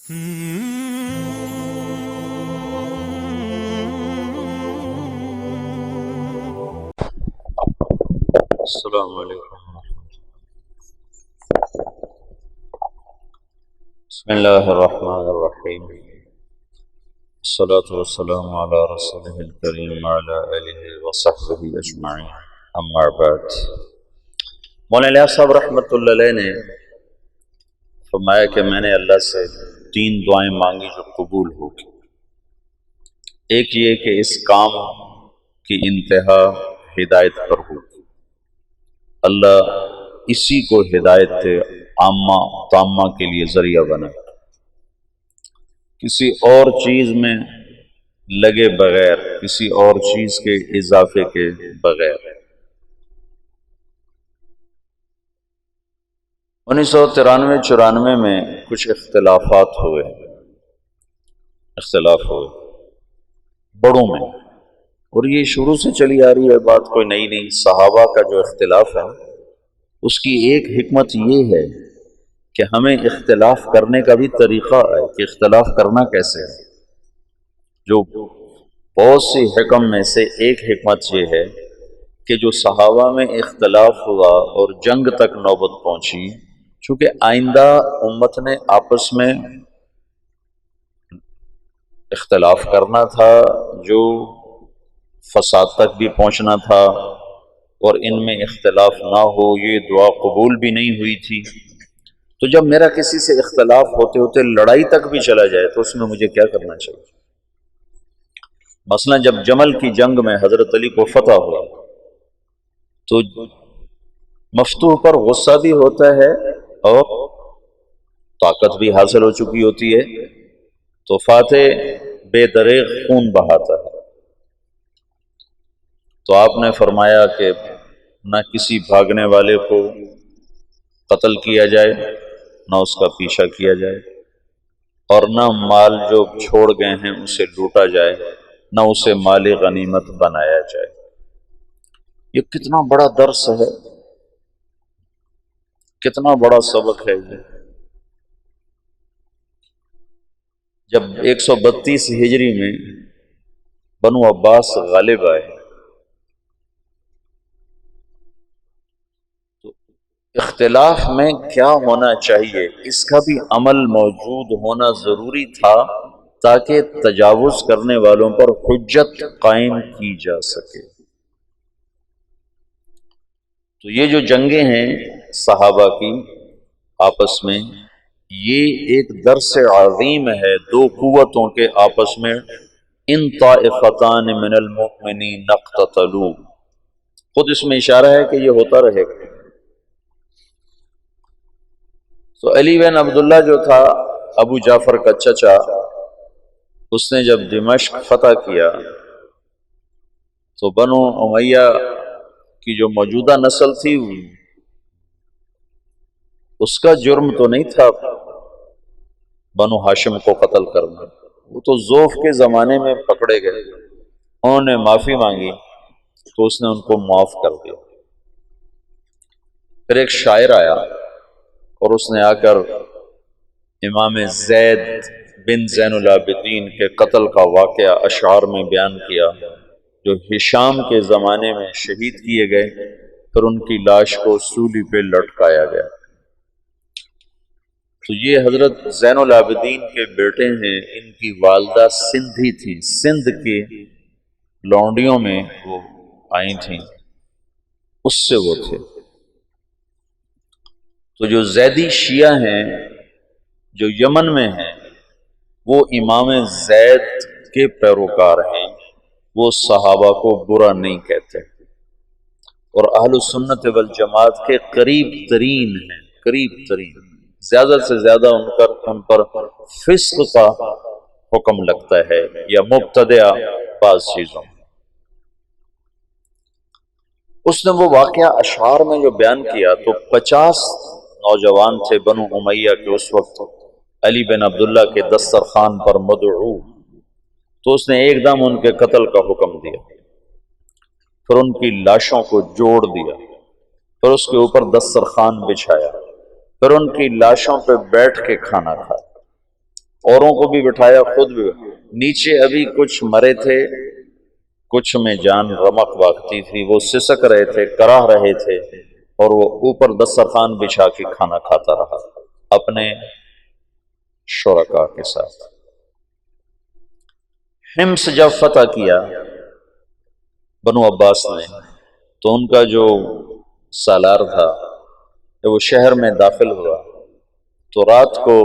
السلام علیکم. بسم اللہ الرحمن الرحیم. الصلاة والسلام علی رسولہ الکریم وعلی آلہ وصحبہ اجمعین. اما بعد. مولانا الیاس صاحب رحمۃ اللہ علیہ نے فرمایا کہ میں نے اللہ سے 3 دعائیں مانگی جو قبول ہوگی. ایک یہ کہ اس کام کی انتہا ہدایت پر ہوگی، اللہ اسی کو ہدایت عامہ تامہ کے لیے ذریعہ بنائے، کسی اور چیز میں لگے بغیر، کسی اور چیز کے اضافے کے بغیر. 1993-94 میں کچھ اختلاف ہوئے بڑوں میں، اور یہ شروع سے چلی آ رہی ہے بات، کوئی نئی نہیں. صحابہ کا جو اختلاف ہے اس کی ایک حکمت یہ ہے کہ ہمیں اختلاف کرنے کا بھی طریقہ ہے کہ اختلاف کرنا کیسے ہے. جو بہت سی حکم میں سے ایک حکمت یہ ہے کہ جو صحابہ میں اختلاف ہوا اور جنگ تک نوبت پہنچی، چونکہ آئندہ امت نے آپس میں اختلاف کرنا تھا، جو فساد تک بھی پہنچنا تھا، اور ان میں اختلاف نہ ہو یہ دعا قبول بھی نہیں ہوئی تھی. تو جب میرا کسی سے اختلاف ہوتے ہوتے لڑائی تک بھی چلا جائے تو اس میں مجھے کیا کرنا چاہیے؟ مثلا جب جمل کی جنگ میں حضرت علی کو فتح ہوا تو مفتوح پر غصہ بھی ہوتا ہے اور طاقت بھی حاصل ہو چکی ہوتی ہے، تو فاتح بے دریغ خون بہاتا ہے. تو آپ نے فرمایا کہ نہ کسی بھاگنے والے کو قتل کیا جائے، نہ اس کا پیچھا کیا جائے، اور نہ مال جو چھوڑ گئے ہیں اسے لوٹا جائے، نہ اسے مال غنیمت بنایا جائے. یہ کتنا بڑا درس ہے، کتنا بڑا سبق ہے یہ. جب 132 ہجری میں بنو عباس غالب آئے تو اختلاف میں کیا ہونا چاہیے اس کا بھی عمل موجود ہونا ضروری تھا تاکہ تجاوز کرنے والوں پر حجت قائم کی جا سکے. تو یہ جو جنگیں ہیں صحابہ کی آپس میں، یہ ایک درس عظیم ہے 2 قوتوں کے آپس میں. ان طائفتان من المؤمنین اقتتلوا، خود اس میں اشارہ ہے کہ یہ ہوتا رہے گا. تو علی بن عبداللہ جو تھا ابو جعفر کا چچا، اس نے جب دمشق فتح کیا تو بنو امیہ کی جو موجودہ نسل تھی اس کا جرم تو نہیں تھا بنو ہاشم کو قتل کرنا، وہ تو ذوف کے زمانے میں پکڑے گئے. انہوں نے معافی مانگی تو اس نے ان کو معاف کر دیا. پھر ایک شاعر آیا اور اس نے آ کر امام زید بن زین العابدین کے قتل کا واقعہ اشعار میں بیان کیا، جو ہشام کے زمانے میں شہید کیے گئے، پھر ان کی لاش کو سولی پہ لٹکایا گیا. تو یہ حضرت زین العابدین کے بیٹے ہیں، ان کی والدہ سندھی تھی، سندھ کی لونڈیوں میں وہ آئی تھیں، اس سے وہ تھے. تو جو زیدی شیعہ ہیں جو یمن میں ہیں، وہ امام زید کے پیروکار ہیں، وہ صحابہ کو برا نہیں کہتے اور اہل سنت والجماعت کے قریب ترین ہیں، قریب ترین. زیادہ سے زیادہ ان پر فسق کا حکم لگتا ہے یا مبتدع بعض چیزوں. اس نے وہ واقعہ اشعار میں جو بیان کیا تو 50 نوجوان تھے بنو امیہ کے اس وقت علی بن عبداللہ کے دسترخوان پر مدعو، تو اس نے ایک دم ان کے قتل کا حکم دیا، پھر ان کی لاشوں کو جوڑ دیا، پھر اس کے اوپر دسترخوان بچھایا، پھر ان کی لاشوں پہ بیٹھ کے کھانا کھایا. اوروں کو بھی بٹھایا، خود بھی۔ نیچے ابھی کچھ مرے تھے، کچھ میں جان رمق واقعی تھی، وہ سسک رہے تھے، کراہ رہے تھے، اور وہ اوپر دسترخوان بچھا کے کھانا کھاتا رہا اپنے شرکاء کے ساتھ۔ حمص جب فتح کیا بنو عباس نے، تو ان کا جو سالار تھا جب وہ شہر میں داخل ہوا تو رات کو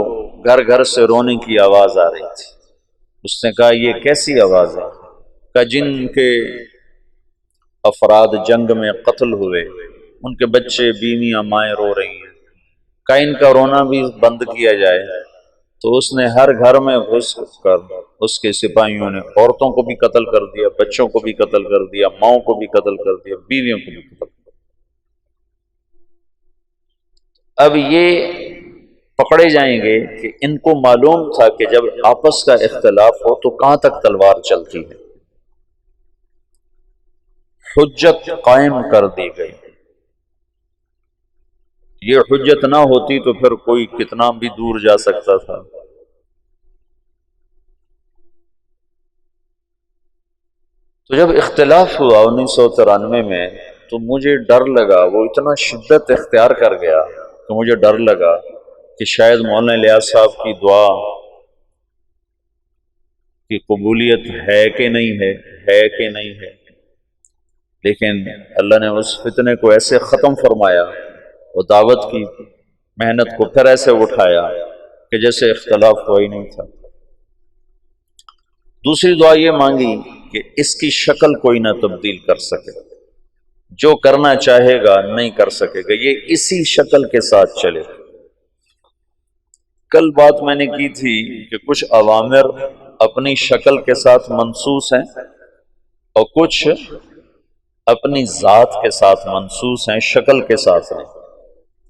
گھر گھر سے رونے کی آواز آ رہی تھی۔ اس نے کہا یہ کیسی آواز ہے؟ کہ جن کے افراد جنگ میں قتل ہوئے، ان کے بچے بیویاں مائیں رو رہی ہیں، کہ ان کا رونا بھی بند کیا جائے۔ تو اس نے ہر گھر میں گھس کر اس کے سپاہیوں نے عورتوں کو بھی قتل کر دیا، بچوں کو بھی قتل کر دیا، ماؤں کو بھی قتل کر دیا، بیویوں کو بھی قتل کر دیا۔ اب یہ پکڑے جائیں گے کہ ان کو معلوم تھا کہ جب آپس کا اختلاف ہو تو کہاں تک تلوار چلتی ہے۔ حجت قائم کر دی گئی۔ یہ حجت نہ ہوتی تو پھر کوئی کتنا بھی دور جا سکتا تھا۔ تو جب اختلاف ہوا 1993 میں تو مجھے ڈر لگا، وہ اتنا شدت اختیار کر گیا کہ مجھے ڈر لگا کہ شاید مولانا الیاس صاحب کی دعا کی قبولیت ہے کہ نہیں ہے کہ نہیں ہے۔ لیکن اللہ نے اس فتنے کو ایسے ختم فرمایا، وہ دعوت کی محنت کو پھر ایسے اٹھایا کہ جیسے اختلاف ہوا ہی نہیں تھا۔ دوسری دعا یہ مانگی کہ اس کی شکل کوئی نہ تبدیل کر سکے، جو کرنا چاہے گا نہیں کر سکے گا، یہ اسی شکل کے ساتھ چلے۔ کل بات میں نے کی تھی کہ کچھ اوامر اپنی شکل کے ساتھ منسوس ہیں اور کچھ اپنی ذات کے ساتھ منسوس ہیں، شکل کے ساتھ نہیں۔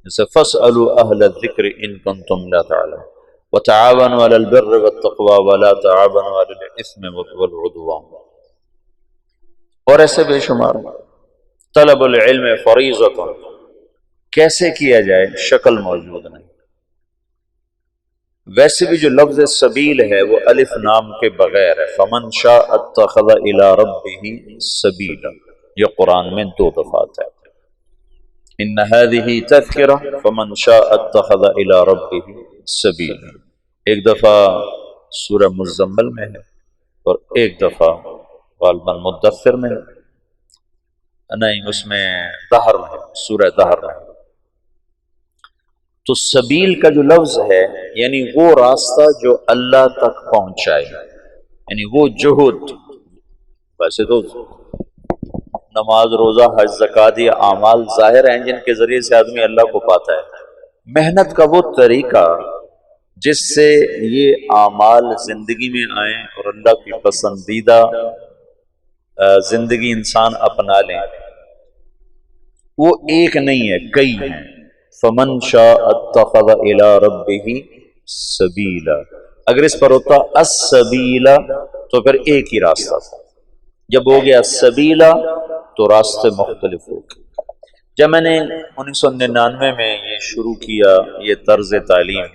جیسے فَاسْأَلُوا أَهْلَ الذِّكْرِ إِن كُنتُمْ لَا تَعْلَمُونَ وَتَعَاوَنُوا عَلَى الْبِرِّ وَالتَّقْوَى وَلَا تَعَاوَنُوا عَلَى الْإِثْمِ وَالْعُدْوَانِ، اور ایسے بے شمار۔ طلب العلم فریضۃ، کیسے کیا جائے شکل موجود نہیں۔ ویسے بھی جو لفظ سبیل ہے وہ الف نام کے بغیر ہے، فمن شاء اتخذ الی ربہ سبیلا، یہ قرآن میں 2 دفعات ہے۔ ان هذه تذکرہ فمن شاء اتخذ الی ربہ سبیلا، ایک دفعہ سورہ مزمل میں ہے اور ایک دفعہ غالباً مدثر میں ہے، نہیں اس میں دہر میں ہے، سورہ دہر میں ہے۔ تو سبیل کا جو لفظ ہے یعنی وہ راستہ جو اللہ تک پہنچائے، یعنی وہ جہد۔ ویسے تو نماز، روزہ، حج، زکوٰۃ یہ اعمال ظاہر ہیں جن کے ذریعے سے آدمی اللہ کو پاتا ہے۔ محنت کا وہ طریقہ جس سے یہ اعمال زندگی میں آئیں اور اللہ کی پسندیدہ زندگی انسان اپنا لیں، وہ ایک نہیں ہے، کئی ہیں۔ فمن شاء اتخذ الی ربہ سبیلا، اگر اس پر ہوتا السبیلا تو پھر ایک ہی راستہ تھا، جب ہو گیا سبیلا تو راستے مختلف ہو گئے۔ جب میں نے 1999 میں یہ شروع کیا یہ طرز تعلیم،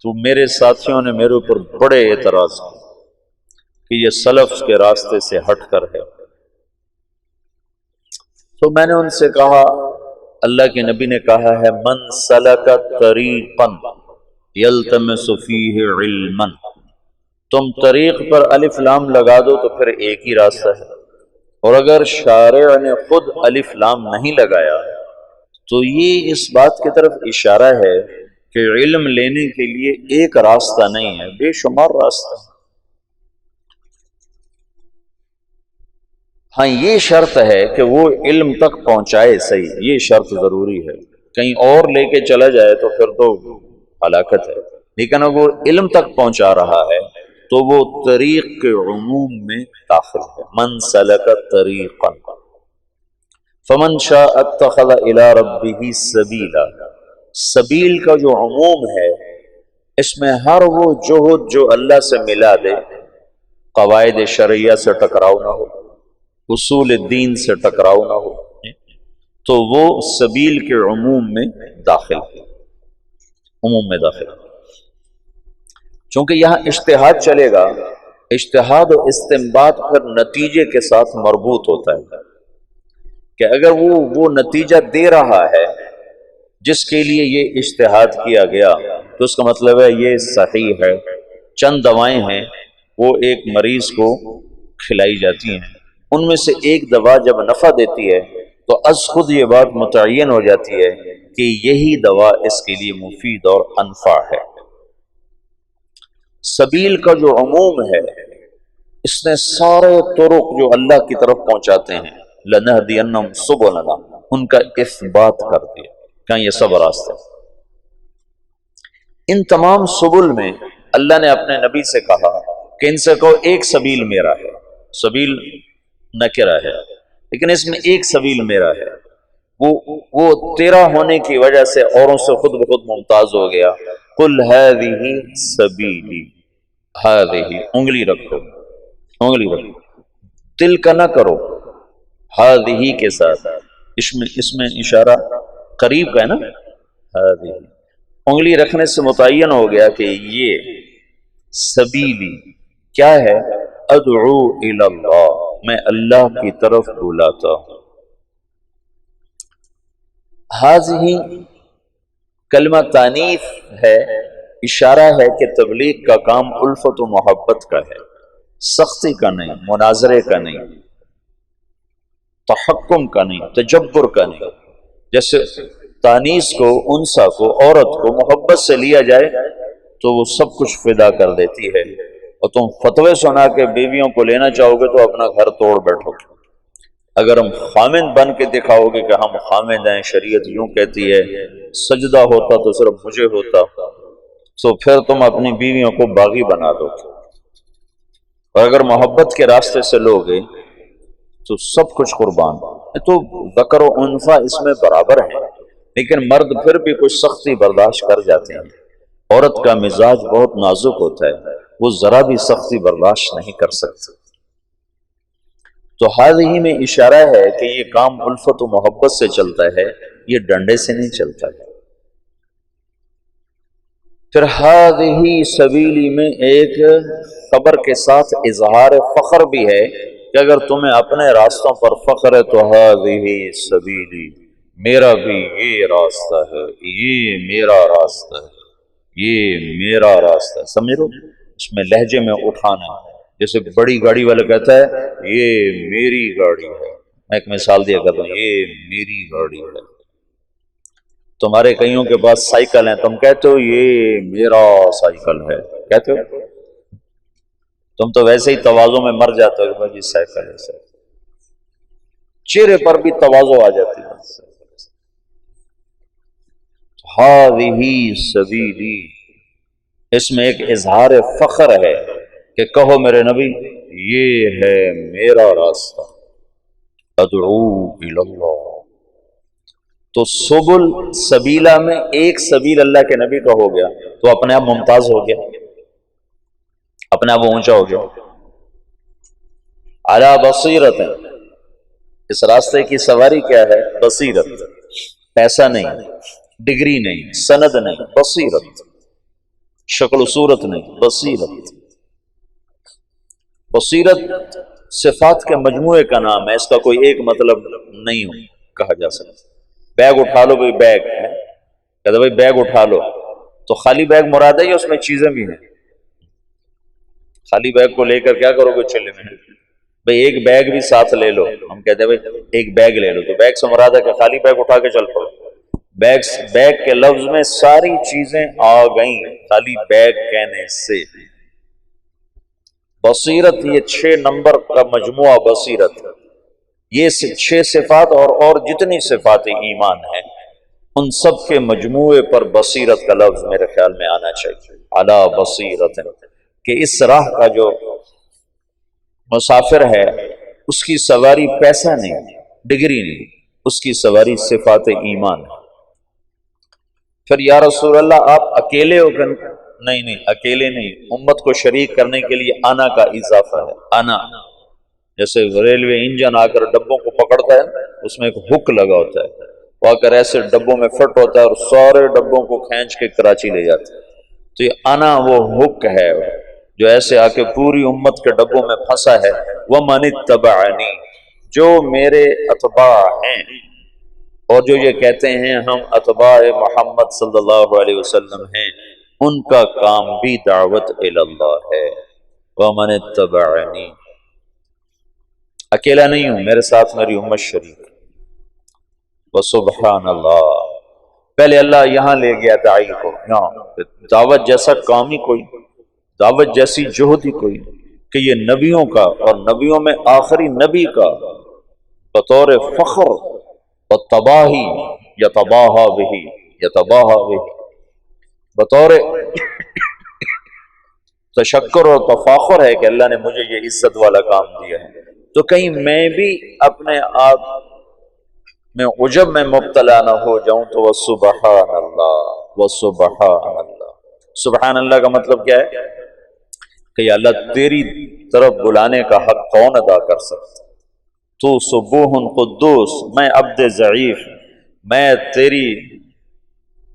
تو میرے ساتھیوں نے میرے اوپر بڑے اعتراض کیے کہ یہ سلف کے راستے سے ہٹ کر ہے۔ تو میں نے ان سے کہا، اللہ کے نبی نے کہا ہے من سلک طریقا یلتمس فیہ علما، تم طریق پر الف لام لگا دو تو پھر ایک ہی راستہ ہے، اور اگر شارع نے خود الف لام نہیں لگایا تو یہ اس بات کی طرف اشارہ ہے کہ علم لینے کے لیے ایک راستہ نہیں ہے، بے شمار راستہ ہے۔ ہاں یہ شرط ہے کہ وہ علم تک پہنچائے، صحیح، یہ شرط ضروری ہے، کہیں اور لے کے چلا جائے تو پھر تو ہلاکت ہے، لیکن اگر وہ علم تک پہنچا رہا ہے تو وہ طریق کے عموم میں داخل ہے۔ من سلک طریقا فمن شاء اتخذ الی ربہ سبیلا، سبیل کا جو عموم ہے اس میں ہر وہ جہد جو اللہ سے ملا دے، قواعد شرعیہ سے ٹکراؤ نہ ہو، اصول دین سے ٹکراؤ نہ ہو، تو وہ سبیل کے عموم میں داخل ہے، عموم میں داخل ہے۔ چونکہ یہاں اجتہاد چلے گا، اجتہاد و استنباط پھر نتیجے کے ساتھ مربوط ہوتا ہے کہ اگر وہ نتیجہ دے رہا ہے جس کے لیے یہ اجتہاد کیا گیا تو اس کا مطلب ہے یہ صحیح ہے۔ چند دوائیں ہیں وہ ایک مریض کو کھلائی جاتی ہیں، ان میں سے ایک دوا جب نفع دیتی ہے تو از خود یہ بات متعین ہو جاتی ہے کہ یہی دوا اس کے لیے مفید اور انفع ہے۔ سبیل کا جو عموم ہے اس نے سارے طرق جو اللہ کی طرف پہنچاتے ہیں لَنَهْدِيَنَّهُمْ سُبُلَنَا ان کا اثبات کر دیا کہ یہ سب راستے۔ ان تمام سبل میں اللہ نے اپنے نبی سے کہا کہ ان سے کہو ایک سبیل میرا ہے، سبیل نکرہ ہے لیکن اس میں ایک سبیل میرا ہے، وہ تیرا ہونے کی وجہ سے اوروں سے خود بخود ممتاز ہو گیا۔ قل هذه سبیلی، هذه انگلی رکھو، انگلی رکھو، تل کا نہ کرو، هذه کے ساتھ اس میں اشارہ قریب کا ہے نا، هذه انگلی رکھنے سے متعین ہو گیا کہ یہ سبیلی کیا ہے، ادعو الی اللہ، میں اللہ کی طرف بلاتا ہوں۔ ہذہ کلمہ تانیث ہے، اشارہ ہے کہ تبلیغ کا کام الفت و محبت کا ہے، سختی کا نہیں، مناظرے کا نہیں، تحکم کا نہیں، تجبر کا نہیں۔ جیسے تانیث کو، انثى کو، عورت کو محبت سے لیا جائے تو وہ سب کچھ فدا کر دیتی ہے، اور تم فتوے سنا کے بیویوں کو لینا چاہو گے تو اپنا گھر توڑ بیٹھو گے۔ اگر ہم خامند بن کے دکھاؤ گے کہ ہم خامند ہیں، شریعت یوں کہتی ہے، سجدہ ہوتا تو صرف مجھے ہوتا، تو پھر تم اپنی بیویوں کو باغی بنا دو گے۔ اور اگر محبت کے راستے سے لوگے تو سب کچھ قربان۔ تو ذکر و انثیٰ اس میں برابر ہیں، لیکن مرد پھر بھی کچھ سختی برداشت کر جاتے ہیں۔ عورت کا مزاج بہت نازک ہوتا ہے، وہ ذرا بھی سختی برداشت نہیں کر سکتی۔ تو ہذہ میں اشارہ ہے کہ یہ کام الفت و محبت سے چلتا ہے، یہ ڈنڈے سے نہیں چلتا ہے۔ پھر ہذہ سبیلی میں ایک خبر کے ساتھ اظہار فخر بھی ہے کہ اگر تمہیں اپنے راستوں پر فخر ہے تو ہذہ سبیلی، میرا بھی یہ راستہ ہے، یہ میرا راستہ ہے، یہ میرا راستہ ہے۔ سمجھ لو، اس میں لہجے میں اٹھانا، جیسے بڑی گاڑی والا کہتا ہے یہ میری گاڑی ہے۔ میں ایک مثال دیا کرتا ہوں، یہ میری گاڑی ہے۔ تمہارے کئیوں کے پاس سائیکل ہیں، تم کہتے ہو یہ میرا سائیکل ہے، کہتے ہو؟ تم تو ویسے ہی تواضع میں مر جاتے ہو کہ جی سائیکل ہے، سائیکل۔ چہرے پر بھی تواضع آ جاتی ہے۔ ہذہ سبیلی، اس میں ایک اظہار فخر ہے کہ کہو میرے نبی یہ ہے میرا راستہ، ادعو الی اللہ۔ تو سبل سبیلا میں ایک سبیل اللہ کے نبی کا ہو گیا تو اپنے آپ ممتاز ہو گیا، اپنے آپ اونچا ہو گیا۔ علی بصیرت، اس راستے کی سواری کیا ہے؟ بصیرت، پیسہ نہیں، ڈگری نہیں، سند نہیں، بصیرت، شکل و صورت نہیں، بصیرت۔ بصیرت صفات کے مجموعے کا نام ہے، اس کا کوئی ایک مطلب نہیں کہا جا سکتا۔ بیگ اٹھا لو، بھائی بیگ ہے، کہتے بھائی بیگ اٹھا لو، تو خالی بیگ مراد ہے یا اس میں چیزیں بھی ہیں؟ خالی بیگ کو لے کر کیا کرو گے چلے میں؟ بھائی ایک بیگ بھی ساتھ لے لو، ہم کہتے ہیں بھائی ایک بیگ لے لو، تو بیگ سے مراد ہے کہ خالی بیگ اٹھا کے چل پڑو۔ بیگ کے لفظ میں ساری چیزیں آ گئیں خالی بیگ کہنے سے۔ بصیرت یہ 6 نمبر کا مجموعہ بصیرت، یہ 6 صفات اور جتنی صفات ایمان ہیں ان سب کے مجموعے پر بصیرت کا لفظ میرے خیال میں آنا چاہیے۔ علی بصیرت، کہ اس راہ کا جو مسافر ہے اس کی سواری پیسہ نہیں، ڈگری نہیں، اس کی سواری صفات ایمان ہے۔ پھر یا رسول اللہ آپ اکیلے ہو کر؟ نہیں، اکیلے نہیں، امت کو شریک کرنے کے لیے انا کا اضافہ ہے۔ انا جیسے ریلوے انجن آ کر ڈبوں کو پکڑتا ہے، اس میں ایک ہک لگا ہوتا ہے، وہ آ کر ایسے ڈبوں میں فٹ ہوتا ہے اور سارے ڈبوں کو کھینچ کے کراچی لے جاتا ہے۔ تو یہ انا وہ حق ہے جو ایسے آ کے پوری امت کے ڈبوں میں پھنسا ہے، وَمَنِ اتَّبَعَنِي، جو میرے اتباع ہیں، اور جو یہ کہتے ہیں ہم اتباع محمد صلی اللہ علیہ وسلم ہیں، ان کا کام بھی دعوت اللہ ہے۔ وَمَنِ اتَّبَعَنِي، اکیلا نہیں ہوں، میرے ساتھ میری امت شریک۔ وَسُبْحَانَ اللَّہ، پہلے اللہ یہاں لے گیا داعی کو، یہاں دعوت جیسا کام ہی کوئی، دعوت جیسی جہد ہی کوئی، کہ یہ نبیوں کا اور نبیوں میں آخری نبی کا بطور فخر اور تباہی یتباہا بہی، یتباہا بہی، بطور تشکر اور تفاخر ہے کہ اللہ نے مجھے یہ عزت والا کام دیا ہے، تو کہیں میں بھی اپنے آپ میں عجب میں مبتلا نہ ہو جاؤں، تو وَسُبْحَانَ اللَّہ، وَسُبْحَانَ اللَّہ۔ سبحان اللہ کا مطلب کیا ہے کہ یا اللہ تیری طرف بلانے کا حق کون ادا کر سکتا، تو سبوح قدوس، میں عبد ضعیف، میں تیری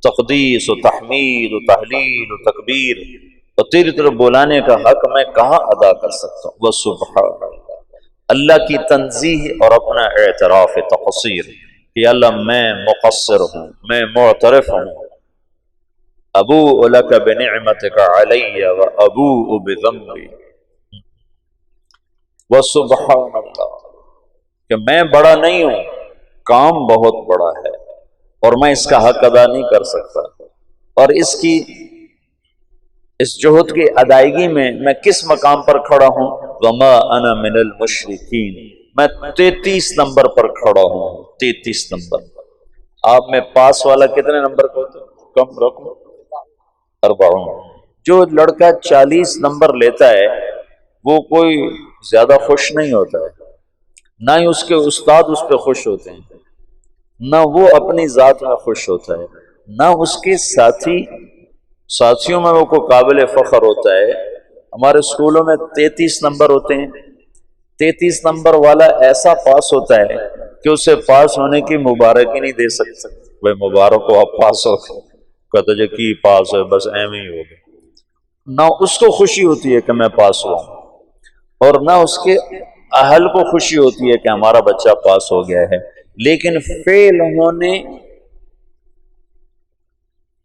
تقدیس و تحمید و تحلیل و تکبیر اور تیری طرف بلانے کا حق میں کہاں ادا کر سکتا ہوں۔ وَسُبْحَانَ اللہ، اللہ کی تنزیہ اور اپنا اعتراف تقصیر کہ اللہ میں مقصر ہوں، میں معترف ہوں۔ ابوء لک بنعمتک علی و ابوء بذنبی، وسبحان اللہ، کہ میں بڑا نہیں ہوں، کام بہت بڑا ہے اور میں اس کا حق ادا نہیں کر سکتا، اور اس جہد کی ادائیگی میں کس مقام پر کھڑا ہوں؟ وما انا من المشرکین، میں 33 نمبر پر کھڑا ہوں، 33 نمبر۔ آپ میں پاس والا کتنے نمبر کا ہوتا ہے؟ کم رقم 40۔ جو لڑکا 40 نمبر لیتا ہے وہ کوئی زیادہ خوش نہیں ہوتا ہے، نہ ہی اس کے استاد اس پہ خوش ہوتے ہیں، نہ وہ اپنی ذات میں خوش ہوتا ہے، نہ اس کے ساتھیوں میں وہ کوئی قابل فخر ہوتا ہے۔ ہمارے اسکولوں میں 33 نمبر ہوتے ہیں، 33 نمبر والا ایسا پاس ہوتا ہے کہ اسے پاس ہونے کی مبارکی نہیں دے سکتے، بھائی مبارک ہو آپ پاس ہو، کہتا جو کی پاس ہے بس ایویں ہی ہو گئے، نہ اس کو خوشی ہوتی ہے کہ میں پاس ہوا ہوں، اور نہ اس کے اہل کو خوشی ہوتی ہے کہ ہمارا بچہ پاس ہو گیا ہے۔ لیکن فیل ہونے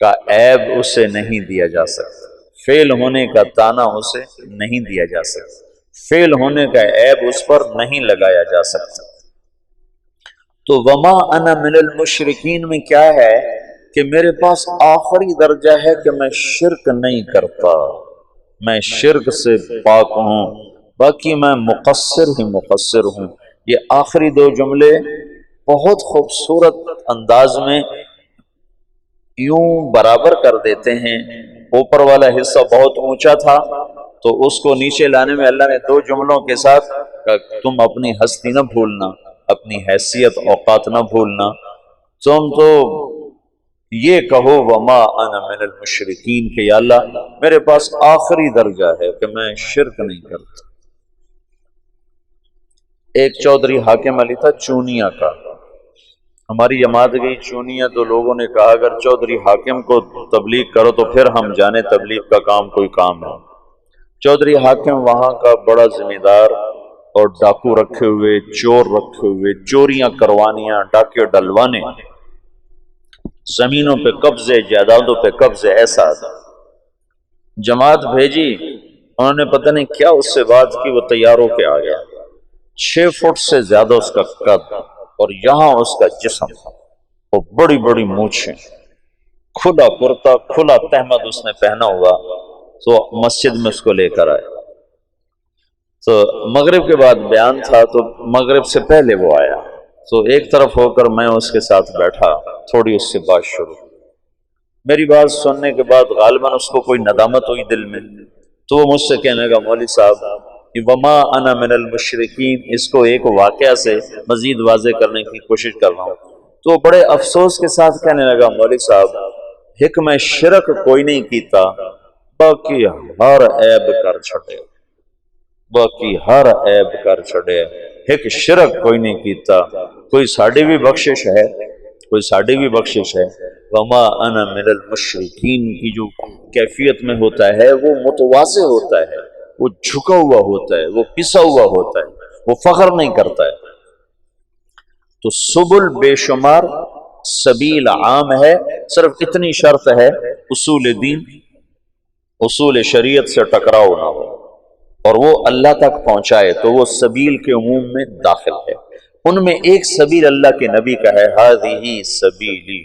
کا عیب اسے نہیں دیا جا سکتا، فیل ہونے کا تانا اسے نہیں دیا جا سکتا، فیل ہونے کا عیب اس پر نہیں لگایا جا سکتا۔ تو وما انا من المشرکین میں کیا ہے کہ میرے پاس آخری درجہ ہے کہ میں شرک نہیں کرتا، میں شرک سے پاک ہوں، باقی میں مقصر ہی مقصر ہوں۔ یہ آخری دو جملے بہت خوبصورت انداز میں یوں برابر کر دیتے ہیں۔ اوپر والا حصہ بہت اونچا تھا تو اس کو نیچے لانے میں اللہ نے دو جملوں کے ساتھ تم اپنی ہستی نہ بھولنا، اپنی حیثیت اوقات نہ بھولنا، تم تو یہ کہو وما انا من المشرکین کہ یا اللہ میرے پاس آخری درجہ ہے کہ میں شرک نہیں کرتا۔ ایک چودھری حاکم علی تھا چونیا کا، ہماری جماعت گئی چونیا تو لوگوں نے کہا اگر چودھری حاکم کو تبلیغ کرو تو پھر ہم جانے تبلیغ کا کام کوئی کام ہے۔ چودھری حاکم وہاں کا بڑا ذمہ دار اور ڈاکو رکھے ہوئے، چور رکھے ہوئے، چوریاں کروانیاں، ڈاکے ڈلوانے، زمینوں پہ قبضے، جائیدادوں پہ قبضے، ایسا تھا۔ جماعت بھیجی، انہوں نے پتہ نہیں کیا اس سے بات کی، وہ تیار ہو کے آ گیا، 6 فٹ سے زیادہ اس کا قد اور یہاں اس کا جسم، وہ بڑی بڑی مونچھیں، کھلا کرتا، کھلا تہمد اس نے پہنا ہوا، تو مسجد میں اس کو لے کر آئے۔ تو مغرب کے بعد بیان تھا تو مغرب سے پہلے وہ آیا، تو ایک طرف ہو کر میں اس کے ساتھ بیٹھا، تھوڑی اس سے بات شروع۔ میری بات سننے کے بعد غالباً اس کو کوئی ندامت ہوئی دل میں، تو وہ مجھ سے کہنے لگا مولوی صاحب وما انا من المشرکین، اس کو ایک واقعہ سے مزید واضح کرنے کی کوشش کر رہا ہوں۔ تو بڑے افسوس کے ساتھ کہنے لگا مولوی صاحب ایک میں شرک کوئی نہیں کیتا، باقی ہر عیب کر چھڑے، باقی ہر عیب کر چھڑے، ایک شرک کوئی نہیں کیتا۔ کوئی ساڑی بھی بخشش ہے، کوئی ساڑھی بھی بخشش ہے. وما انا من المشرکین کی جو کیفیت میں ہوتا ہے وہ متواضع ہوتا ہے، وہ جھکا ہوا ہوتا ہے، وہ پسا ہوا ہوتا ہے، وہ فخر نہیں کرتا ہے. تو سبل بے شمار، سبیل عام ہے، صرف اتنی شرط ہے اصول دین، اصول شریعت سے ٹکراؤ نہ ہو اور وہ اللہ تک پہنچائے، تو وہ سبیل کے عموم میں داخل ہے. ان میں ایک سبیل اللہ کے نبی کا ہے، ہذہ سبیلی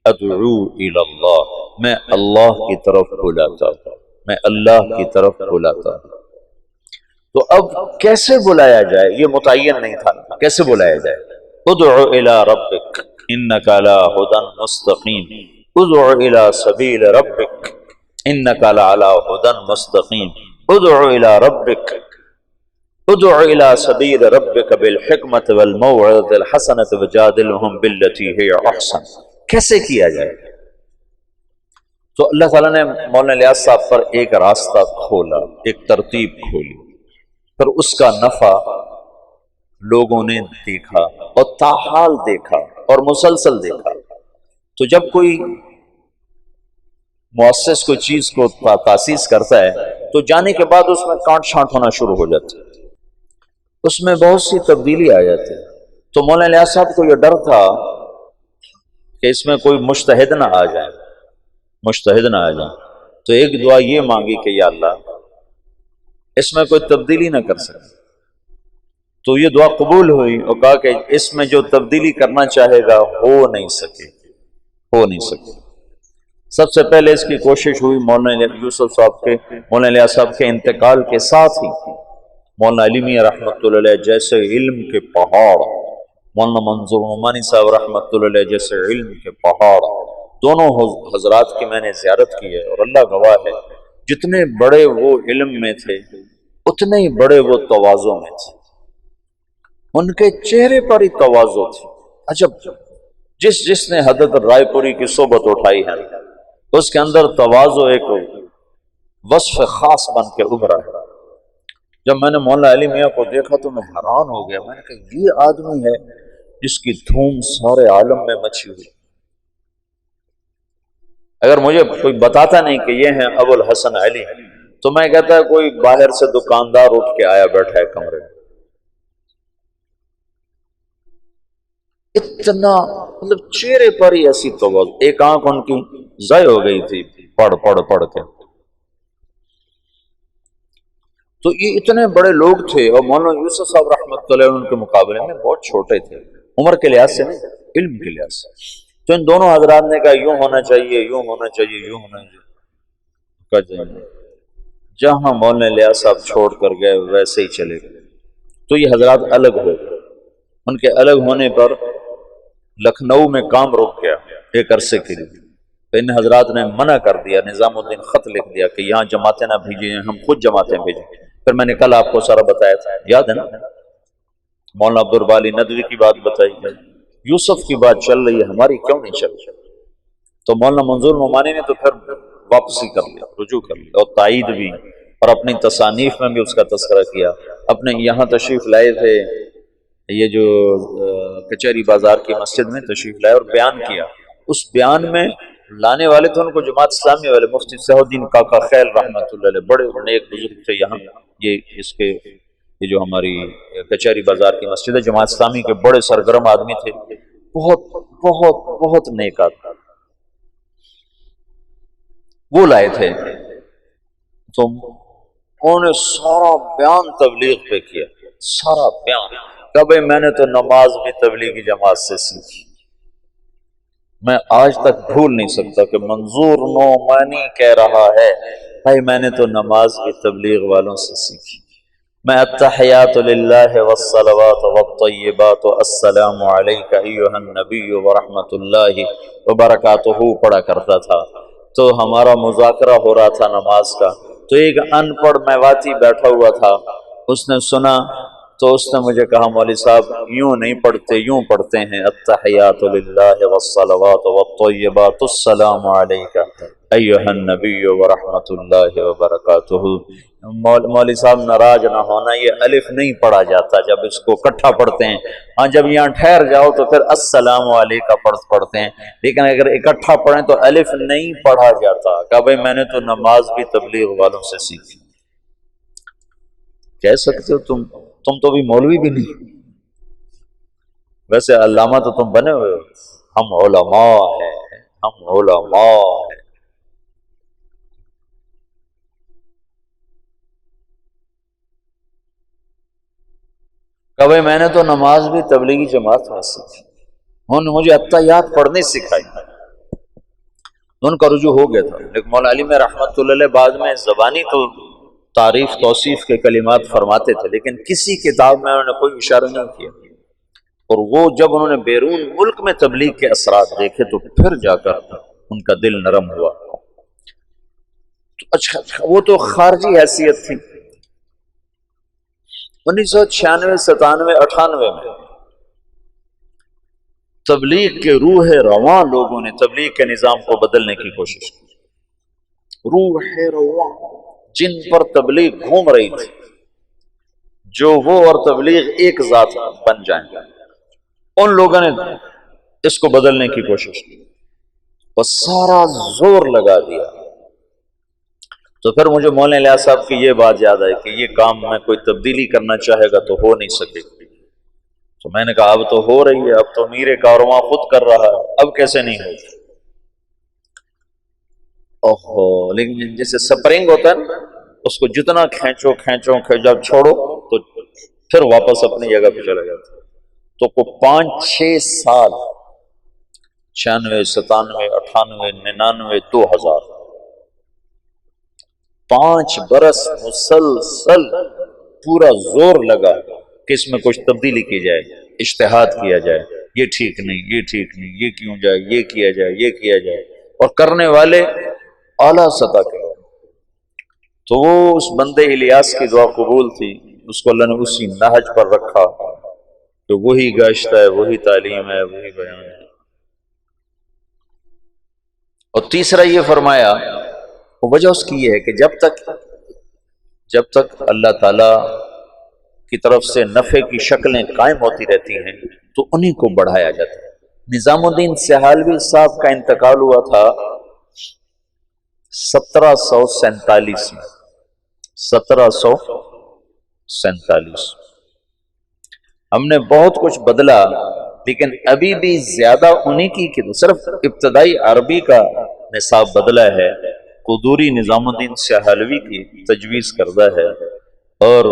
ادعو الی اللہ، میں اللہ کی طرف بلاتا ہوں، میں اللہ کی طرف بلاتا ہوں. تو اب کیسے بلایا جائے یہ متعین نہیں تھا، کیسے بلایا جائے؟ ادعو الی ربک انک علی ھدی مستقیم، ادعو الی سبیل ربک انک علی ھدی مستقیم، ادعو الی ربک، ادعو الی سبیل ربک بالحکمت والموعظۃ الحسنۃ وجادلھم باللتی ہی احسن. کیسے کیا جائے؟ تو اللہ تعالیٰ نے مولانا الیاس صاحب پر ایک راستہ کھولا، ایک ترتیب کھولی، پھر اس کا نفع لوگوں نے دیکھا اور تاحال دیکھا اور مسلسل دیکھا. تو جب کوئی مؤسس کوئی چیز کو تاسیس کرتا ہے تو جانے کے بعد اس میں کانٹ چھانٹ ہونا شروع ہو جاتا ہے، اس میں بہت سی تبدیلی آ جاتی ہے. تو مولانا الیاس صاحب کو یہ ڈر تھا کہ اس میں کوئی مجتہد نہ آ جائے، مجتہد نہ آ جائے. تو ایک دعا یہ مانگی کہ یا اللہ اس میں کوئی تبدیلی نہ کر سکے. تو یہ دعا قبول ہوئی اور کہا کہ اس میں جو تبدیلی کرنا چاہے گا ہو نہیں سکے، ہو نہیں سکے. سب سے پہلے اس کی کوشش ہوئی مولانا یوسف صاحب کے، مولانا الیاس صاحب کے انتقال کے ساتھ ہی مولانا علی میاں رحمۃ اللہ علیہ جیسے علم کے پہاڑ، مولانا منظور نعمانی صاحب رحمۃ اللہ علیہ جیسے علم کے پہاڑ، دونوں حضرات کی میں نے زیارت کی ہے اور اللہ گواہ ہے جتنے بڑے وہ علم میں تھے اتنے ہی بڑے وہ تواضع میں تھے. ان کے چہرے پر ہی تواضع تھی. عجب، جس نے حضرت رائے پوری کی صحبت اٹھائی ہے اس کے اندر تواضع ایک وصف خاص بن کے ابھرا ہے. جب میں نے مولانا علی میاں کو دیکھا تو میں حیران ہو گیا. میں نے کہا یہ آدمی ہے جس کی دھوم سارے عالم میں مچی ہوئی. اگر مجھے کوئی بتاتا نہیں کہ یہ ہیں ابو الحسن علی تو میں کہتا ہے کوئی باہر سے دکاندار اٹھ کے آیا بیٹھا ہے کمرے میں. اتنا مطلب چہرے پر ہی ایسی توازن، ایک آنکھ ان کی ضائع ہو گئی تھی پڑھ کے. تو یہ اتنے بڑے لوگ تھے اور مولانا یوسف صاحب رحمۃ اللہ ان کے مقابلے میں بہت چھوٹے تھے، عمر کے لحاظ سے نہیں، علم کے لحاظ سے. تو ان دونوں حضرات نے کہا یوں ہونا چاہیے، یوں ہونا چاہیے، یوں ہونا چاہیے. جہاں مولانا الیاس صاحب چھوڑ کر گئے ویسے ہی چلے گئے. تو یہ حضرات الگ ہو گئے. ان کے الگ ہونے پر لکھنؤ میں کام رک گیا ایک عرصے کے لیے. تو ان حضرات نے منع کر دیا، نظام الدین خط لکھ دیا کہ یہاں جماعتیں نہ بھیجیں، ہم خود جماعتیں بھیجیں. پھر میں نے کل آپ کو سارا بتایا تھا، یاد ہے نا؟ مولانا عبدالباری ندوی کی بات بتائی ہے، یوسف کی بات چل رہی ہے، ہماری کیوں نہیں چل رہی؟ تو مولانا منظور نعمانی نے تو پھر واپسی کر لیا، رجوع کر لیا اور تائید بھی، اور اپنی تصانیف میں بھی اس کا تذکرہ کیا. اپنے یہاں تشریف لائے تھے، یہ جو کچہری بازار کی مسجد میں تشریف لائے اور بیان کیا. اس بیان میں لانے والے تھے ان کو جماعت اسلامی والے مفتی صلاح الدین کاکا خیل رحمۃ اللہ علیہ، بڑے نیک بزرگ تھے یہاں. یہ جو ہماری کچہری بازار کی مسجد ہے، جماعت اسلامی کے بڑے سرگرم آدمی تھے، بہت بہت بہت نیک آدمی. وہ لائے تھے تو انہوں نے سارا بیان تبلیغ پہ کیا، سارا بیان. کہ بھائی میں نے تو نماز بھی تبلیغی جماعت سے سیکھی. میں آج تک بھول نہیں سکتا کہ منظور نعمانی کہہ رہا ہے بھائی میں نے تو نماز بھی تبلیغ والوں سے سیکھی. میں التحیات للہ والصلوات والطیبات السلام علیک ایھا النبی ورحمۃ اللہ وبرکاتہ پڑھا کرتا تھا. تو ہمارا مذاکرہ ہو رہا تھا نماز کا، تو ایک ان پڑھ میواتی بیٹھا ہوا تھا، اس نے سنا تو اس نے مجھے کہا مولوی صاحب یوں نہیں پڑھتے، یوں پڑھتے ہیں التحیات للہ والصلوات والطیبات السلام علیک ایھا النبی ورحمۃ اللہ وبرکاتہ۔ مولوی صاحب ناراض نہ ہونا، یہ الف نہیں پڑھا جاتا جب اس کو اکٹھا پڑھتے ہیں، ہاں جب یہاں ٹھہر جاؤ تو پھر السلام علیکہ پڑھتے ہیں، لیکن اگر اکٹھا پڑھیں تو الف نہیں پڑھا جاتا۔ کہا بھائی میں نے تو نماز بھی تبلیغ والوں سے سیکھی۔ کہہ سکتے ہو تم تو بھی مولوی بھی نہیں، ویسے علامہ تو تم بنے ہوئے ہو، ہم علماء ہیں، ہم علماء ہیں۔ کہ بھائی میں نے تو نماز بھی تبلیغی جماعت میں سیکھی، انہوں نے مجھے اتحیات پڑھنے سکھائی، ان کا رجوع ہو گیا تھا۔ لیکن مولانا علی میں رحمت اللہ علیہ بعد میں زبانی تو تعریف توصیف کے کلمات فرماتے تھے، لیکن کسی کتاب میں انہوں نے کوئی اشارہ نہیں کیا، اور وہ جب انہوں نے بیرون ملک میں تبلیغ کے اثرات دیکھے تو پھر جا کر ان کا دل نرم ہوا۔ تو اچھا وہ تو خارجی حیثیت تھی۔ 1996 97 98 میں تبلیغ کے روح رواں لوگوں نے تبلیغ کے نظام کو بدلنے کی کوشش کی۔ روح رواں جن پر تبلیغ گھوم رہی تھی، جو وہ اور تبلیغ ایک ذات بن جائیں، ان لوگوں نے اس کو بدلنے کی کوشش کی اور سارا زور لگا دیا۔ تو پھر مجھے مولانا الیاس صاحب کی یہ بات یاد آئی کہ یہ کام میں کوئی تبدیلی کرنا چاہے گا تو ہو نہیں سکے گی۔ تو میں نے کہا اب تو ہو رہی ہے، اب تو امیر کارواں خود کر رہا ہے، اب کیسے نہیں ہوگی؟ اوہو، لیکن جیسے سپرنگ ہوتا ہے نا، اس کو جتنا کھینچو جب چھوڑو تو پھر واپس اپنی جگہ پہ چلا جاتا۔ تو کو 5-6 سال 96 97 98 99 2000 5 برس مسلسل پورا زور لگا کہ اس میں کچھ تبدیلی کی جائے، اجتہاد کیا جائے، یہ ٹھیک نہیں، یہ ٹھیک نہیں، یہ کیوں جائے، یہ کیا جائے، یہ کیا جائے، اور کرنے والے اعلیٰ سطح کے لوگ۔ تو وہ اس بندے الیاس کی دعا قبول تھی، اس کو اللہ نے اسی نہج پر رکھا کہ وہی گشت ہے، وہی تعلیم ہے، وہی بیان ہے۔ اور تیسرا یہ فرمایا، وجہ اس کی یہ ہے کہ جب تک اللہ تعالی کی طرف سے نفع کی شکلیں قائم ہوتی رہتی ہیں تو انہیں کو بڑھایا جاتا ہے۔ نظام الدین سہالوی صاحب کا انتقال ہوا تھا 1747 میں، 1747۔ ہم نے بہت کچھ بدلا، لیکن ابھی بھی زیادہ انہی کی صرف ابتدائی عربی کا نصاب بدلا ہے، قدوری نظام الدین سہالوی کی تجویز کردہ ہے، اور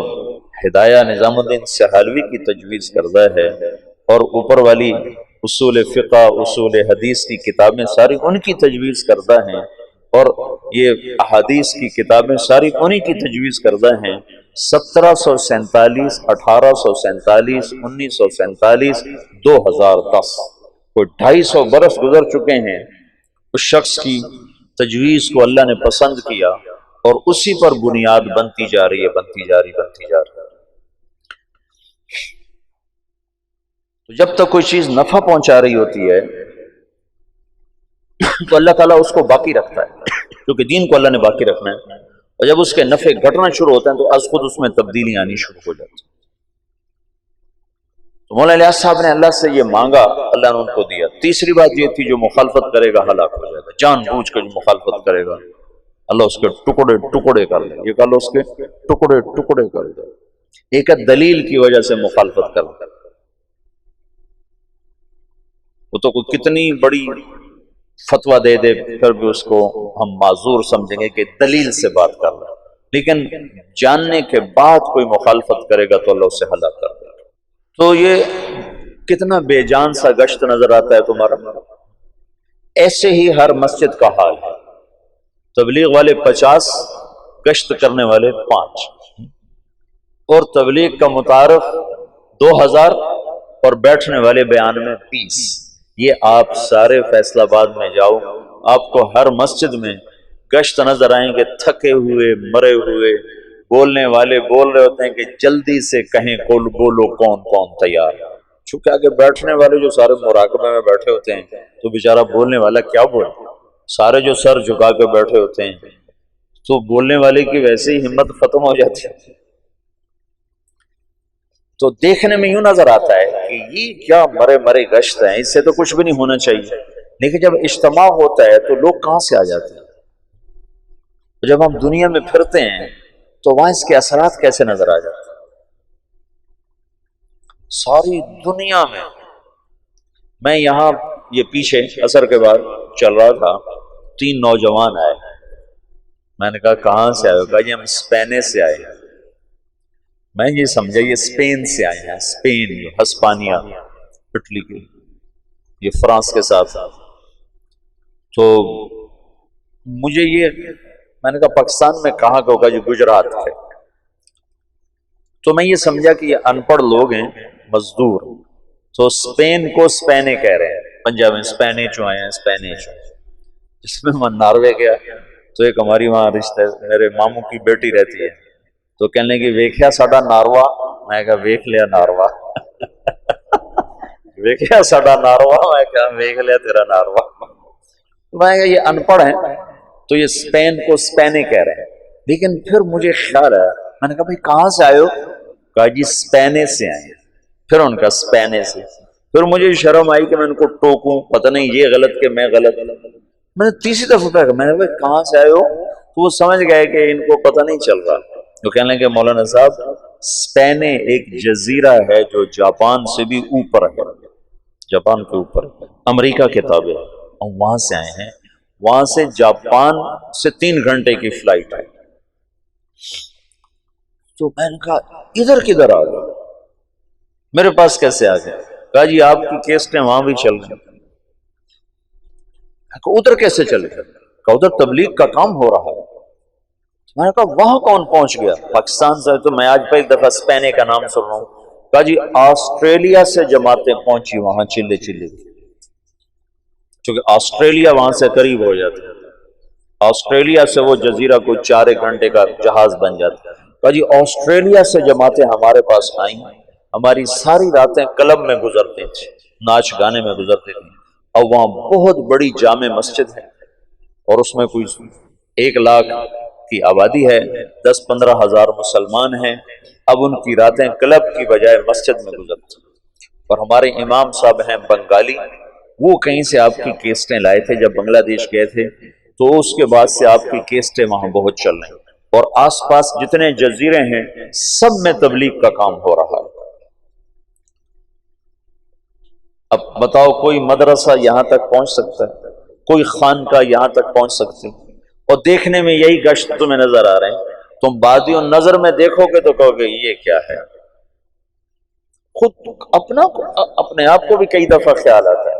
ہدایہ نظام الدین سہالوی کی تجویز کردہ ہے، اور اوپر والی اصول فقہ، اصول حدیث کی کتابیں ساری ان کی تجویز کردہ ہیں، اور یہ احادیث کی کتابیں ساری انہی کی تجویز کردہ ہیں۔ 1747 1847 1947 2010 کوئی 250 برس گزر چکے ہیں۔ اس شخص کی تجویز کو اللہ نے پسند کیا اور اسی پر بنیاد بنتی جا رہی ہے، بنتی جا رہی ہے۔ تو جب تک کوئی چیز نفع پہنچا رہی ہوتی ہے تو اللہ تعالیٰ اس کو باقی رکھتا ہے، کیونکہ دین کو اللہ نے باقی رکھنا ہے، اور جب اس کے نفع گھٹنا شروع ہوتے ہیں تو از خود اس میں تبدیلی آنی شروع ہو جاتی ہے۔ تو مولانا الیاس صاحب نے اللہ سے یہ مانگا، اللہ نے ان کو دیا۔ تیسری بات یہ تھی جو مخالفت کرے گا ہلاک ہو جائے گا، جان بوجھ کر جو مخالفت کرے گا اللہ اس کے ٹکڑے ٹکڑے کر دے، یہ کہا اس کے ٹکڑے ٹکڑے کر دے۔ ایک دلیل کی وجہ سے مخالفت کر دے، وہ تو کوئی کتنی بڑی فتویٰ دے دے پھر بھی اس کو ہم معذور سمجھیں گے کہ دلیل سے بات کر رہا ہے، لیکن جاننے کے بعد کوئی مخالفت کرے گا تو اللہ اسے ہلاک کر دے گا۔ تو یہ کتنا بے جان سا گشت نظر آتا ہے تمہارا۔ ایسے ہی ہر مسجد کا حال ہے، تبلیغ والے 50، گشت کرنے والے 5، اور تبلیغ کا متعارف 2000 اور بیٹھنے والے بیان میں 20۔ یہ آپ سارے فیصل آباد میں جاؤ، آپ کو ہر مسجد میں گشت نظر آئیں گے، تھکے ہوئے، مرے ہوئے، بولنے والے بول رہے ہوتے ہیں کہ جلدی سے کہیں کل بولو کون کون تیار، چونکہ آگے بیٹھنے والے جو سارے مراقبے میں بیٹھے ہوتے ہیں تو بیچارہ بولنے والا کیا بولے، سارے جو سر جھکا کے بیٹھے ہوتے ہیں تو بولنے والے کی ویسے ہی ہمت ختم ہو جاتی ہے۔ تو دیکھنے میں یوں نظر آتا ہے کہ یہ کیا مرے مرے گشت ہیں، اس سے تو کچھ بھی نہیں ہونا چاہیے، لیکن جب اجتماع ہوتا ہے تو لوگ کہاں سے آ جاتے ہیں؟ جب ہم دنیا میں پھرتے ہیں تو وہاں اس کے اثرات کیسے نظر آ جاتے ہیں؟ ساری دنیا میں یہاں یہ پیچھے عصر کے بعد چل رہا تھا، 3 نوجوان آئے، میں نے کہا کہاں سے آئے ہو؟ کہا جی ہم اسپین سے آئے ہیں۔ میں یہ سمجھا یہ اسپین سے آئے ہیں، اسپین ہسپانیہ اٹلی کی، یہ فرانس کے ساتھ۔ تو مجھے یہ میں نے کہا پاکستان میں کہاں کا ہوگا؟ جو گجرات ہے۔ تو میں یہ سمجھا کہ یہ ان پڑھ لوگ ہیں، مزدور، تو اسپین کو اسپینے کہہ رہے ہیں، پنجاب میں اسپینے چو آئے ہیں، اسپینے چو۔ جس میں میں ناروے گیا تو ایک ہماری وہاں رشتے میرے ماموں کی بیٹی رہتی ہے، تو کہنے لگی ویکھیا ساڈا ناروا، میں کہا ویکھ لیا ناروا ویکھیا ساڈا ناروا، میں کہا ویکھ لیا تیرا ناروا۔ میں کہا یہ ان پڑھ ہیں تو یہ اسپین کو اسپینے کہہ رہے ہیں، لیکن پھر مجھے خیال ہے، میں نے کہا بھائی کہاں سے آئے ہو؟ کہا جی اسپینے سے آئے ہیں۔ پھر ان کا اسپینے سے، پھر مجھے شرم آئی کہ میں ان کو ٹوکوں، پتہ نہیں یہ غلط کہ میں غلط۔ میں نے تیسری دفعہ کہا، میں نے کہا کہاں سے آئے ہو؟ تو وہ سمجھ گئے کہ ان کو پتہ نہیں چل رہا، تو کہنے لگے مولانا صاحب اسپینے ایک جزیرہ ہے جو جاپان سے بھی اوپر ہے، جاپان کے اوپر امریکہ کے تابع ہے، اور وہاں سے آئے ہیں، وہاں سے جاپان سے 3 گھنٹے کی فلائٹ ہے۔ تو میں نے کہا ادھر کدھر آ گئے، میرے پاس کیسے آ گئے؟ کہا جی آپ کی کیسٹیں وہاں بھی چل رہی ہیں۔ ادھر کیسے چل گئے؟ کہا ادھر تبلیغ کا کام ہو رہا ہے۔ میں نے کہا وہاں کون پہنچ گیا؟ پاکستان سے تو میں آج پہلی دفعہ اسپینے کا نام سن رہا ہوں۔ کہا جی آسٹریلیا سے جماعتیں پہنچی وہاں چلے چلے، چونکہ آسٹریلیا وہاں سے قریب ہو جاتا ہے، آسٹریلیا سے وہ جزیرہ کوئی 4 گھنٹے کا جہاز بن جاتا ہے۔ کہا جی آسٹریلیا سے جماعتیں ہمارے پاس آئیں، ہماری ساری راتیں کلب میں گزرتی تھی، ناچ گانے میں گزرتی تھی، اور وہاں بہت بڑی جامع مسجد ہے، اور اس میں کوئی 1 لاکھ کی آبادی ہے، 10-15 ہزار مسلمان ہیں۔ اب ان کی راتیں کلب کی بجائے مسجد میں گزرتی، اور ہمارے امام صاحب ہیں بنگالی، وہ کہیں سے آپ کی کیسٹیں لائے تھے جب بنگلہ دیش گئے تھے، تو اس کے بعد سے آپ کی کیسٹیں وہاں بہت چل رہی ہیں، اور آس پاس جتنے جزیرے ہیں سب میں تبلیغ کا کام ہو رہا ہے۔ اب بتاؤ کوئی مدرسہ یہاں تک پہنچ سکتا ہے؟ کوئی خانقاہ یہاں تک پہنچ سکتی؟ اور دیکھنے میں یہی گشت تمہیں نظر آ رہے ہیں، تم بادی و نظر میں دیکھو گے تو کہو گے یہ کیا ہے۔ خود اپنے آپ کو بھی کئی دفعہ خیال آتا ہے،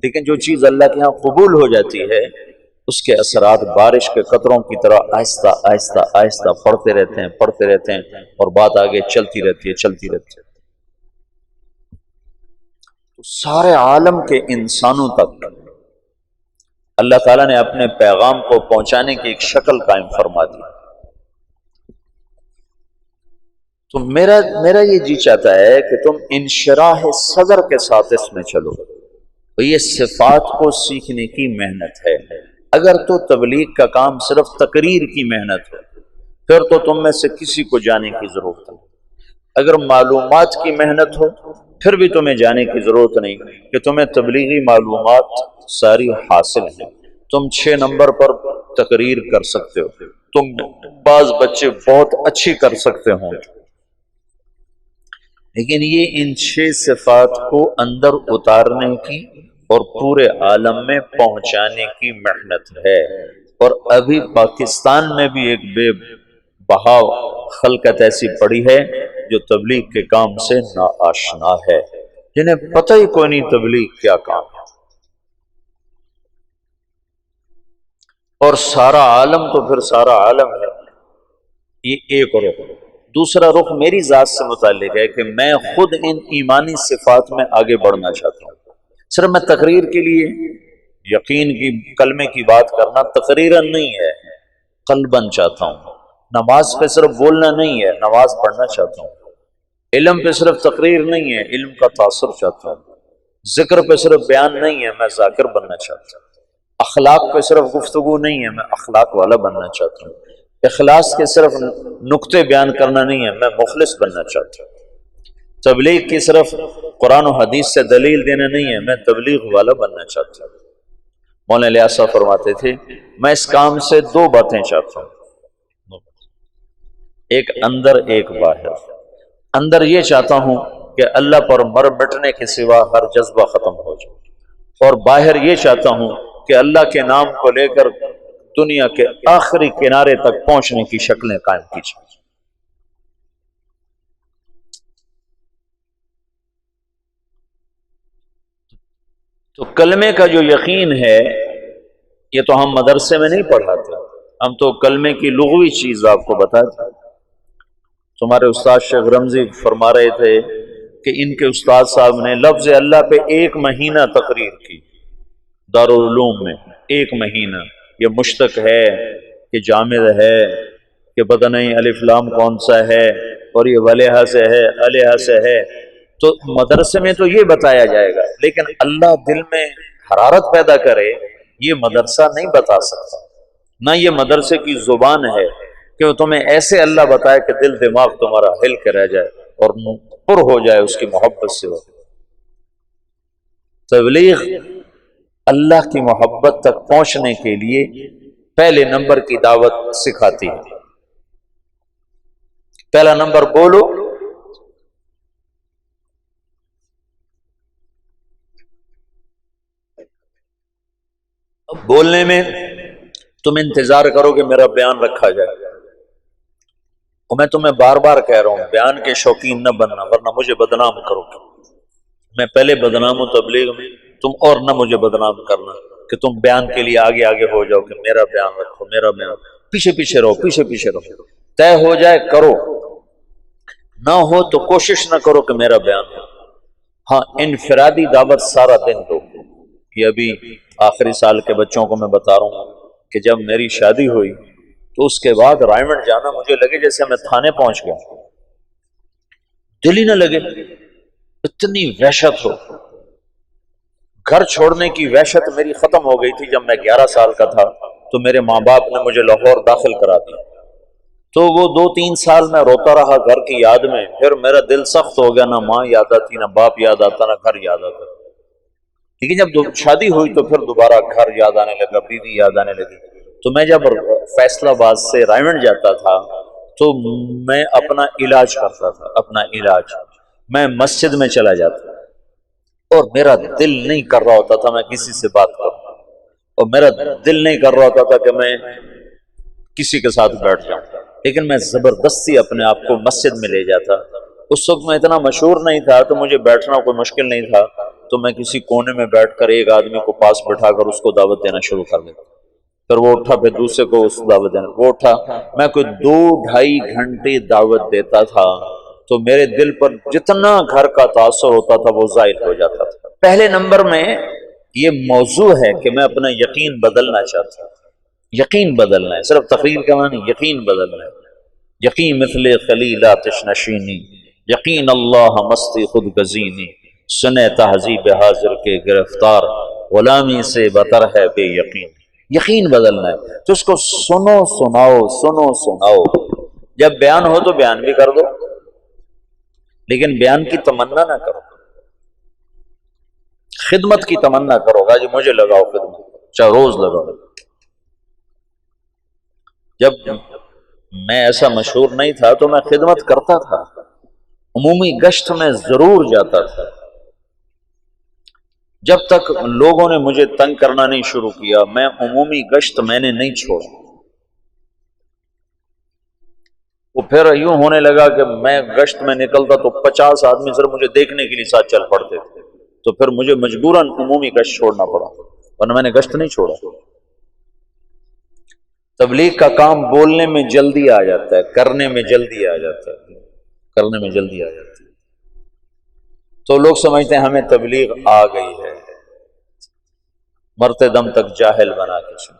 لیکن جو چیز اللہ کے ہاں قبول ہو جاتی ہے اس کے اثرات بارش کے قطروں کی طرح آہستہ آہستہ آہستہ پڑتے رہتے ہیں، اور بات آگے چلتی رہتی ہے۔ تو سارے عالم کے انسانوں تک اللہ تعالیٰ نے اپنے پیغام کو پہنچانے کی ایک شکل قائم فرما دی۔ تو میرا یہ جی چاہتا ہے کہ تم انشراح صدر کے ساتھ اس میں چلو، تو یہ صفات کو سیکھنے کی محنت ہے۔ اگر تو تبلیغ کا کام صرف تقریر کی محنت ہو پھر تو تم میں سے کسی کو جانے کی ضرورت نہیں، اگر معلومات کی محنت ہو پھر بھی تمہیں جانے کی ضرورت نہیں کہ تمہیں تبلیغی معلومات ساری حاصل ہیں، تم 6 نمبر پر تقریر کر سکتے ہو، تم بعض بچے بہت اچھی کر سکتے ہوں، لیکن یہ ان 6 صفات کو اندر اتارنے کی اور پورے عالم میں پہنچانے کی محنت ہے۔ اور ابھی پاکستان میں بھی ایک بے بہا خلقت ایسی پڑی ہے جو تبلیغ کے کام سے ناآشنا ہے، جنہیں پتہ ہی کوئی نہیں تبلیغ کیا کام ہے۔ اور سارا عالم تو پھر سارا عالم ہے، یہ ایک رخ۔ دوسرا رخ میری ذات سے متعلق ہے کہ میں خود ان ایمانی صفات میں آگے بڑھنا چاہتا ہوں۔ صرف میں تقریر کے لیے یقین کی کلمے کی بات کرنا تقریرا نہیں ہے، قلباً چاہتا ہوں نماز پہ صرف بولنا نہیں ہے، نماز پڑھنا چاہتا ہوں۔ علم پہ صرف تقریر نہیں ہے، علم کا تاثر چاہتا ہوں۔ ذکر پہ صرف بیان نہیں ہے، میں ذاکر بننا چاہتا ہوں۔ اخلاق پہ صرف گفتگو نہیں ہے، میں اخلاق والا بننا چاہتا ہوں۔ اخلاص کے صرف نقطے بیان کرنا نہیں ہے، میں مخلص بننا چاہتا ہوں۔ تبلیغ کی صرف قرآن و حدیث سے دلیل دینا نہیں ہے، میں تبلیغ والا بننا چاہتا ہوں۔ مولانا الیاس صاحب فرماتے تھے میں اس کام سے دو باتیں چاہتا ہوں، ایک اندر ایک باہر۔ اندر یہ چاہتا ہوں کہ اللہ پر مر مٹنے کے سوا ہر جذبہ ختم ہو جائے، اور باہر یہ چاہتا ہوں کہ اللہ کے نام کو لے کر دنیا کے آخری کنارے تک پہنچنے کی شکلیں قائم کی جائیں۔ تو کلمے کا جو یقین ہے یہ تو ہم مدرسے میں نہیں پڑھاتے، ہم تو کلمے کی لغوی چیز آپ کو بتاتے۔ تمہارے استاد شیخ رمزی فرما رہے تھے کہ ان کے استاد صاحب نے لفظ اللہ پہ 1 مہینہ تقریر کی دارالعلوم میں، 1 مہینہ۔ یہ مشتق ہے کہ جامد ہے کہ پتہ نہیں الف لام کون سا ہے، اور یہ ولیحہ سے ہے علیحہ سے ہے، تو مدرسے میں تو یہ بتایا جائے گا، لیکن اللہ دل میں حرارت پیدا کرے یہ مدرسہ نہیں بتا سکتا۔ نہ یہ مدرسے کی زبان ہے کہ وہ تمہیں ایسے اللہ بتائے کہ دل دماغ تمہارا ہل کے رہ جائے اور پر ہو جائے اس کی محبت سے۔ تبلیغ اللہ کی محبت تک پہنچنے کے لیے پہلے نمبر کی دعوت سکھاتی ہے۔ پہلا نمبر بولو، بولنے میں تم انتظار کرو کہ میرا بیان رکھا جائے، اور میں تمہیں بار بار کہہ رہا ہوں بیان کے شوقین نہ بننا ورنہ مجھے بدنام کرو گے۔ میں پہلے بدنام ہوں تبلیغ میں، تم اور نہ مجھے بدنام کرنا کہ تم بیان کے لیے آگے آگے ہو جاؤ کہ میرا بیان رکھو، میرا بیان، پیچھے پیچھے رہو، پیچھے پیچھے رہو۔ طے ہو جائے کرو، نہ ہو تو کوشش نہ کرو کہ میرا بیان ہو۔ ہاں انفرادی دعوت سارا دن دو۔ یہ ابھی آخری سال کے بچوں کو میں بتا رہا ہوں کہ جب میری شادی ہوئی تو اس کے بعد رائمنڈ جانا مجھے لگے جیسے میں تھانے پہنچ گیا، دل ہی نہ لگے، اتنی وحشت ہو۔ گھر چھوڑنے کی وحشت میری ختم ہو گئی تھی جب میں 11 سال کا تھا، تو میرے ماں باپ نے مجھے لاہور داخل کرا دیا، تو وہ 2-3 سال میں روتا رہا گھر کی یاد میں۔ پھر میرا دل سخت ہو گیا، نہ ماں یاد آتی، نہ باپ یاد آتا، نہ گھر یاد آتا۔ لیکن جب شادی ہوئی تو پھر دوبارہ گھر یاد آنے لگا، بیوی یاد آنے لگی۔ تو میں جب فیصل آباد سے رائمنڈ جاتا تھا تو میں اپنا علاج کرتا تھا، اپنا علاج میں مسجد میں چلا جاتا، اور میرا دل نہیں کر رہا ہوتا تھا میں کسی سے بات کروں، اور میرا دل نہیں کر رہا ہوتا تھا کہ میں کسی کے ساتھ بیٹھ جاؤں، لیکن میں زبردستی اپنے آپ کو مسجد میں لے جاتا۔ اس وقت میں اتنا مشہور نہیں تھا تو مجھے بیٹھنا کوئی مشکل نہیں تھا، تو میں کسی کونے میں بیٹھ کر ایک آدمی کو پاس بٹھا کر اس کو دعوت دینا شروع کر دیتا، پھر وہ اٹھا، پھر دوسرے کو اس دعوت دینا، وہ اٹھا، میں کوئی 2-2.5 گھنٹے دعوت دیتا تھا، تو میرے دل پر جتنا گھر کا تاثر ہوتا تھا وہ ظاہر ہو جاتا تھا۔ پہلے نمبر میں یہ موضوع ہے کہ میں اپنا یقین بدلنا چاہتا ہوں۔ یقین بدلنا ہے، صرف تقریر کا معنی یقین بدلنا ہے۔ یقین مثل خلیل آتش نشینی، یقین اللہ مستی خود گزینی، سنے تہذیب حاضر کے گرفتار، غلامی سے بتر ہے بے یقین۔ یقین بدلنا ہے تو اس کو سنو سناؤ، سنو سناؤ۔ جب بیان ہو تو بیان بھی کر دو، لیکن بیان کی تمنا نہ کرو، خدمت کی تمنا کرو گا جی مجھے لگاؤ خدمت، چاہے روز لگاؤ۔ جب میں ایسا مشہور نہیں تھا تو میں خدمت کرتا تھا، عمومی گشت میں ضرور جاتا تھا، جب تک لوگوں نے مجھے تنگ کرنا نہیں شروع کیا میں عمومی گشت میں نے نہیں چھوڑا۔ وہ پھر یوں ہونے لگا کہ میں گشت میں نکلتا تو 50 آدمی صرف مجھے دیکھنے کے لیے ساتھ چل پڑتے تھے، تو پھر مجھے مجبوراً عمومی گشت چھوڑنا پڑا، ورنہ میں نے گشت نہیں چھوڑا۔ تبلیغ کا کام بولنے میں جلدی آ جاتا ہے، کرنے میں جلدی آ جاتا ہے، کرنے میں جلدی آ جاتا ہے۔ تو لوگ سمجھتے ہیں ہمیں تبلیغ آ گئی ہے، مرتے دم تک جاہل بنا کے سنو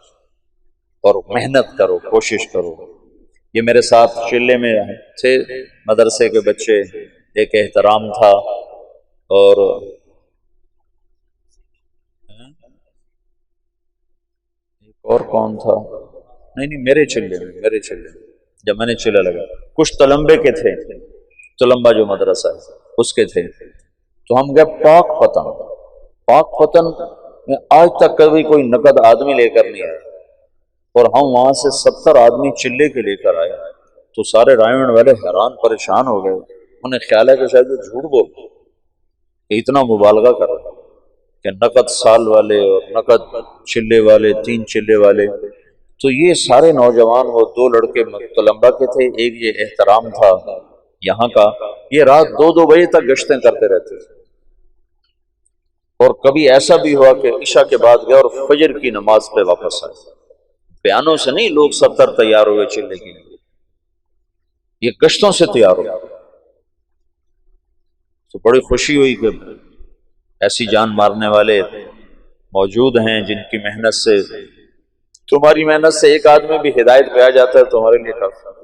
اور محنت کرو، کوشش کرو۔ یہ میرے ساتھ چلے میں تھے مدرسے کے بچے، ایک احترام تھا، اور ایک اور کون تھا، نہیں میرے چلے جب میں نے چلے لگا، کچھ تلمبے کے تھے، تلمبا جو مدرسہ ہے اس کے تھے، تو ہم گئے پاک پتن میں آج تک کبھی کوئی نقد آدمی لے کر نہیں آیا، اور ہم وہاں سے 70 آدمی چلے کے لے کر آئے، تو سارے رائمنڈ والے حیران پریشان ہو گئے، انہیں خیال ہے کہ شاید یہ جھوٹ بول کہ اتنا مبالغہ کر رہا کہ نقد سال والے اور نقد چلے والے، 3 چلے والے۔ تو یہ سارے نوجوان، وہ 2 لڑکے تلمبا کے تھے، ایک یہ احترام تھا یہاں کا، یہ رات 2 بجے تک گشتیں کرتے رہتے تھے، اور کبھی ایسا بھی ہوا کہ عشاء کے بعد گئے اور فجر کی نماز پہ واپس آئے۔ بیانوں سے نہیں، لوگ 70 تیار ہوئے چلنے کے لیے، یہ گشتوں سے تیار ہو۔ تو بڑی خوشی ہوئی کہ ایسی جان مارنے والے موجود ہیں جن کی محنت سے، تمہاری محنت سے ایک آدمی بھی ہدایت پہ آ جاتا ہے تمہارے لیے کافی۔